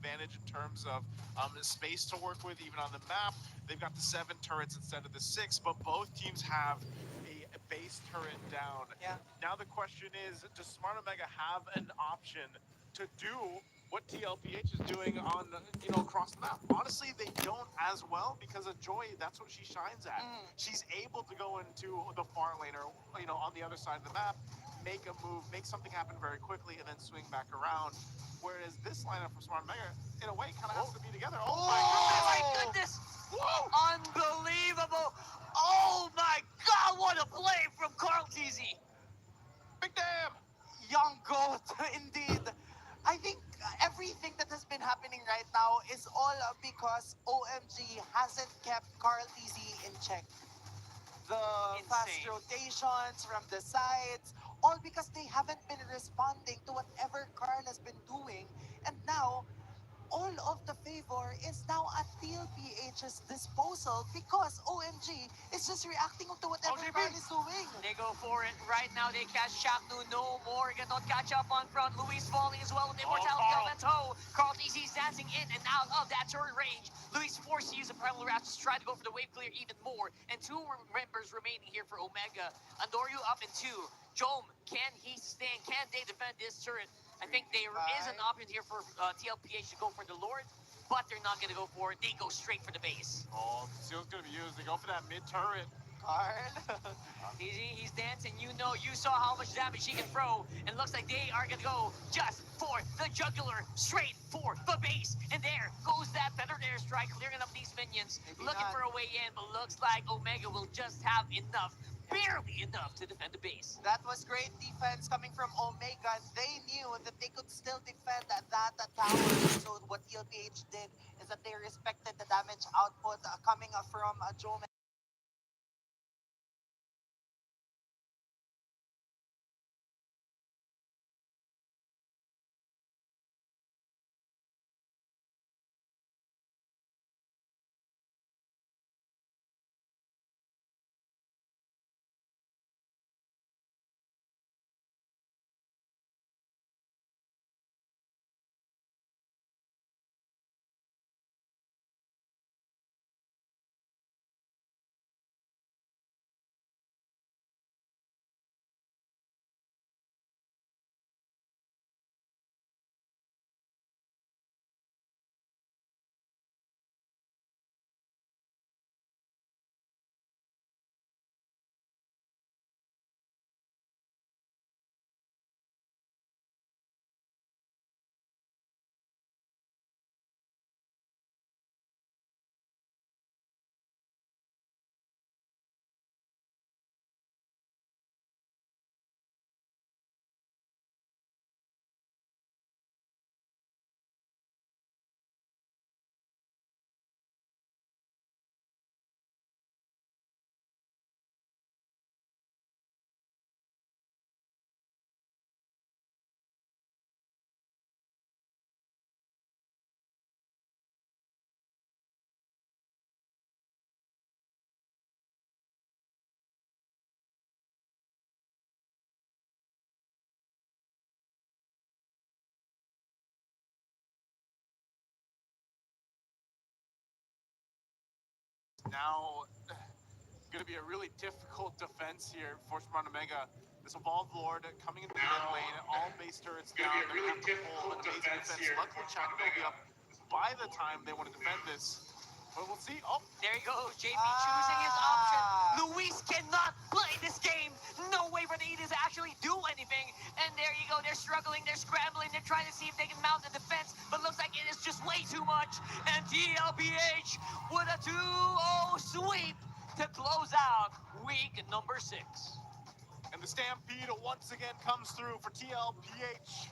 advantage in terms of the space to work with, even on the map. They've got the 7 turrets instead of the 6, but both teams have a base turret down. Yeah. Now the question is, does Smart Omega have an option to do what TLPH is doing on, across the map? Honestly, they don't as well because of Joy. That's what she shines at. She's able to go into the far lane or, on the other side of the map, make a move, make something happen very quickly, and then swing back around. Whereas this lineup for Smart Omega, in a way, kind of has to be together. Oh my Oh my goodness! goodness! Whoa! Unbelievable! Oh my God, what a play from Carl TZ! Big damn! Young goat, indeed. I think everything that has been happening right now is all because OMG hasn't kept Carl TZ in check. The fast Insane. rotations from the sides, all because they haven't been responding to whatever Carl has been doing. And now, all of the favor is now at TLPH's disposal because OMG is just reacting to whatever OGB. Carl is doing. They go for it right now. They catch Shaknu. No more. Cannot catch up on front. Luis falling as well with the immortality Carl. of Eto. Carl TZ dancing in and out of that turret range. Luis forced to use the primal wrath to try to go for the wave clear even more. And 2 members remaining here for Omega. Andoryu up in 2. Jom, can he sustain? Can they defend this turret? I think there is an option here for TLPH to go for the Lord, but they're not going to go for it. They go straight for the base. Oh, Conceal's going to be used. They go for that mid turret. Carl. He's dancing. You saw how much damage he can throw. And looks like they are going to go just for the jugular, straight for the base. And there goes that feathered airstrike, clearing up these minions. Maybe looking not. for a way in, but looks like Omega will just have enough, barely enough to defend the base. That was great defense coming from Omega. They knew that they could still defend that tower. So what TLPH did is that they respected the damage output coming from Jome. Now, going to be a really difficult defense here for Smart Omega. This Evolved Lord coming into the mid lane, all base turrets down. They're going to have to pull an amazing defense. Luckily, Chaka will be up by the time they want to defend this. But we'll see. Oh, There you go, JP choosing his option. Luis cannot play this game. No way for the Edis to actually do anything. And there you go, they're struggling, they're scrambling, they're trying to see if they can mount the defense, but looks like it is just way too much. And TLPH with a 2-0 sweep to close out week number 6. and the Stampede once again comes through for TLPH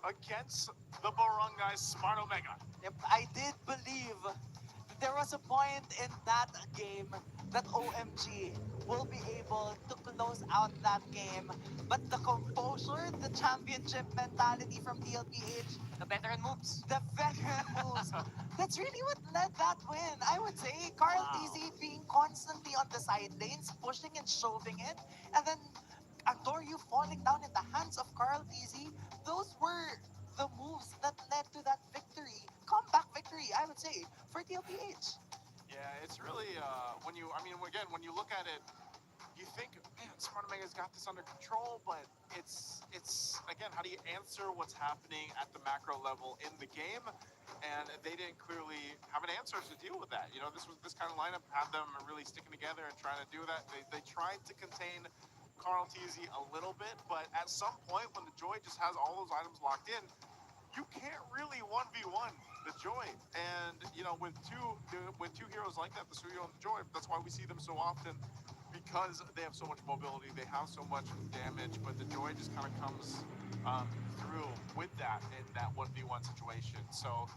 against the Barangay Smart Omega. Yep, I did believe that there was a point in that game that OMG will be able to close out that game. But the composure, the championship mentality from TLPH, The veteran moves. the veteran moves, that's really what led that win. I would say Carl Wow. TZ being constantly on the side lanes, pushing and shoving it, and then Andoryu falling down in the hands of Carl TZ. Those were the moves that led to that victory. for TLPH. Yeah, it's really when you, I mean, again, when you look at it, you think, man, Smart Omega's got this under control, but it's again, how do you answer what's happening at the macro level in the game? And they didn't clearly have an answer to deal with that. You know, this kind of lineup had them really sticking together and trying to do that. They tried to contain Carl TZ a little bit, but at some point when the Joy just has all those items locked in, you can't really 1v1 the Joy. And you know, with two heroes like that, the Suyo and the Joy, that's why we see them so often, because they have so much mobility, they have so much damage, but the Joy just kind of comes through with that in that 1v1 situation. So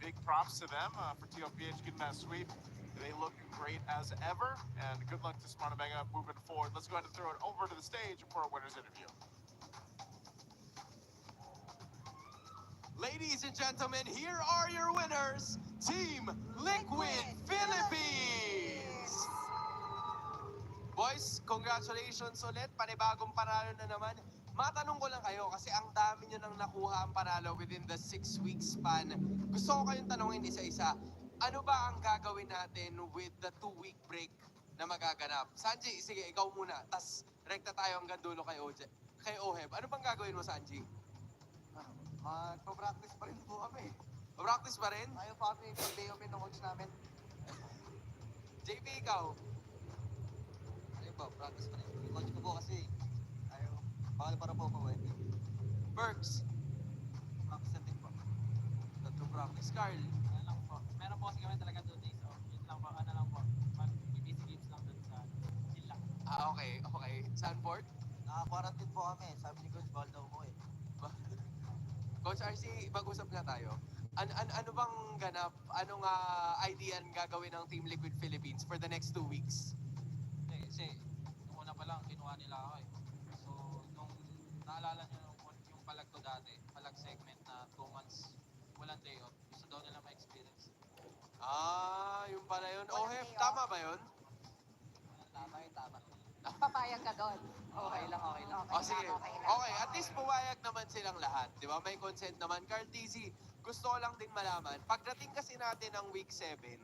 big props to them for TLPH getting that sweep. They look great as ever, and good luck to Smart Omega moving forward. Let's go ahead and throw it over to the stage for our winners interview. Ladies and gentlemen, here are your winners, Team Liquid Philippines! Boys, congratulations ulit. Panibagong panalo na naman. Matanong ko lang kayo kasi ang dami nyo nang nakuha ang panalo within the 6-week span. Gusto ko kayong tanongin isa-isa. Ano ba ang gagawin natin with the 2-week break na magaganap? Sanji, sige, ikaw muna. Tas rekta tayo hanggang dulo kay Oheb. Ano bang gagawin mo, Sanji? Magpa-practice pa rin po kami. Practice pa rin? Ayaw pa kami pag-day off ng coach namin. JP, ikaw? Ayaw po, practice pa rin. Yung coach ko po kasi, ayaw, bawal para po pawede. Berks? Practice na din po. Tatlo practice. Carl? Ano lang po. Meron po kasi kami talaga 2 days off. Yun lang po, ano lang po. Mag-busy games lang dun sa chill lang. Okay. Sanford? Naka-quarantine po kami. Sabi ni coach, bawal daw po eh. Coach RC, mag-usap na tayo. Ano bang ganap? Anong idea ang gagawin ng Team Liquid Philippines for the next 2 weeks? Kasi, nung una pa lang, kinuha nila ako eh. So, nung naalala nyo yung palag ko dati, palag segment na 2 months, walang day off. Gusto daw nila ma-experience. Yung pala yun. Walang Oheb, day off. tama ba yun? Tama. Papayag ka doon. Okay lang. Sige. Okay lang. Okay, at least pumayag naman silang lahat. Di ba? May consent naman. Carl TZ, gusto ko lang din malaman. Pagdating kasi natin ng week 7,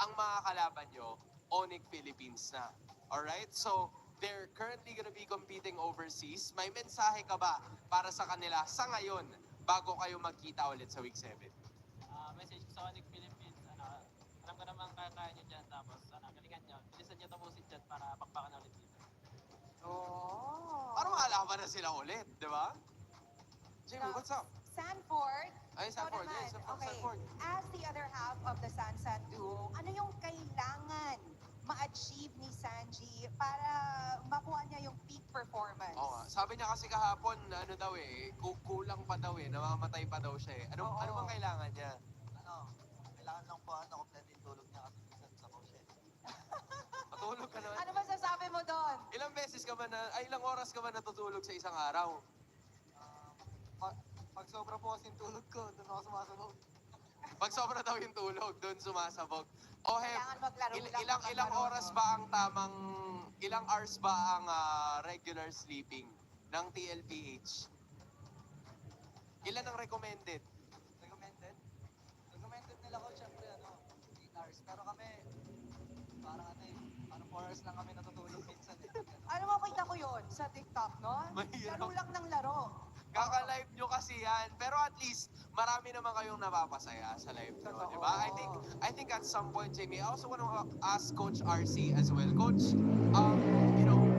ang mga kalaban nyo, Onyx Philippines na. Alright? So, they're currently gonna be competing overseas. May mensahe ka ba para sa kanila sa ngayon bago kayo magkita ulit sa week 7? Message ko sa Onyx Philippines, alam ko naman kaya nyo dyan. Tapos, galingan nyo. Bilisan nyo tapusin dyan para pakpakan ulit dito. Oh. Parang maalaman na sila ulit, di ba? Jimmy, what's up? Sanford. Ay, Sanford. Ikaw naman. Yes, Okay. Sanford. As the other half of the Sansan duo, ano yung kailangan ma-achieve ni Sanji para makuha niya yung peak performance? Oo nga. Sabi niya kasi kahapon, ano daw kulang pa daw namamatay pa daw siya eh. Oo. Ano bang kailangan niya? Kailangan lang po, kompleto yung tulog niya kasi minsan sa coach eh. Matulog ka naman. Ano masasabi mo doon? Ilang oras ka ba natutulog sa isang araw? Pag sobra po kasi yung tulog ko, doon ako sumasabog. Pag sobra daw yung tulog, doon sumasabog. Oheb, Kailangan maglaro lang. ilang oras ba ang ilang hours ba ang regular sleeping ng TLPH? Ilan ang recommended? Recommended? Recommended nila ko, syempre, 8 hours. Pero kami, parang 4 hours lang kami natutulog minsan eh. Ano makita ko yun sa TikTok, no? Mahirap. Laro lang ng laro. Kaka-live nyo kasi yan. Pero at least, marami naman kayong napapasaya sa live nyo, Totoo. di ba? I think at some point, Jamie, I also want to ask Coach RC as well. Coach,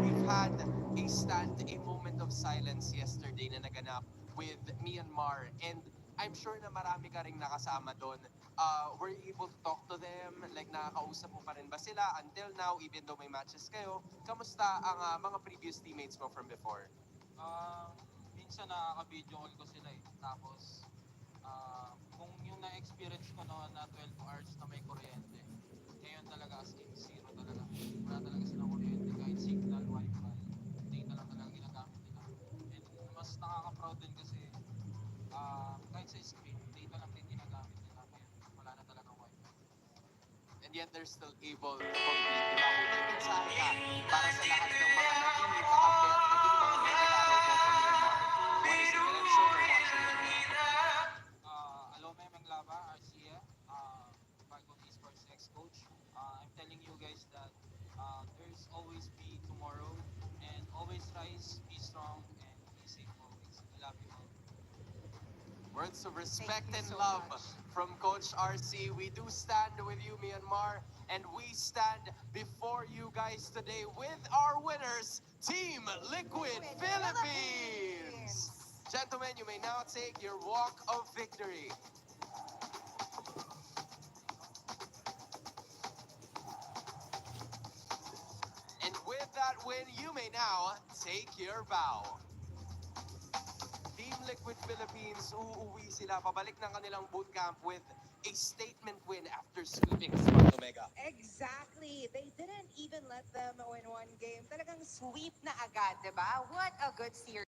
we've had a moment of silence yesterday na naganap with Myanmar. And I'm sure na marami ka rin nakasama doon. Were you able to talk to them? Like, nakakausap mo pa rin ba sila until now, even though may matches kayo? Kamusta ang mga previous teammates mo from before? Minsan nakaka-video call ko sila eh. Tapos, kung yung na-experience ko noon na 12 hours na may kuryente, ngayon talaga as in zero talaga. Wala talaga silang kuryente, kahit signal, wifi, data lang talaga ginagamit nila. And mas nakaka-proud din kasi kahit sa screen, data lang din ginagamit nila. Kaya wala na talaga wifi. And yet they're still able to compete. Diba? Kung may mensahe ka para sa lahat ng mga naging kakambet, naging mga kakalaro mo from Myanmar, what is it that I'm sure they're watching right now? Alo Memeng Lava, Arcia, bagong telling you guys that there's always be tomorrow, and always rise, be strong, and be safe always. I love you all. Words of respect you and so love much. from Coach RC. We do stand with you, Myanmar, and we stand before you guys today with our winners, Team Liquid Liquid Philippines. Gentlemen, you may now take your walk of victory. And with that win, you may now take your bow. Team Liquid Philippines, uuwi sila pabalik ng kanilang bootcamp with a statement win after sweeping Smart Omega. Exactly. They didn't even let them win one game. Talagang sweep na agad, di ba? What a good series.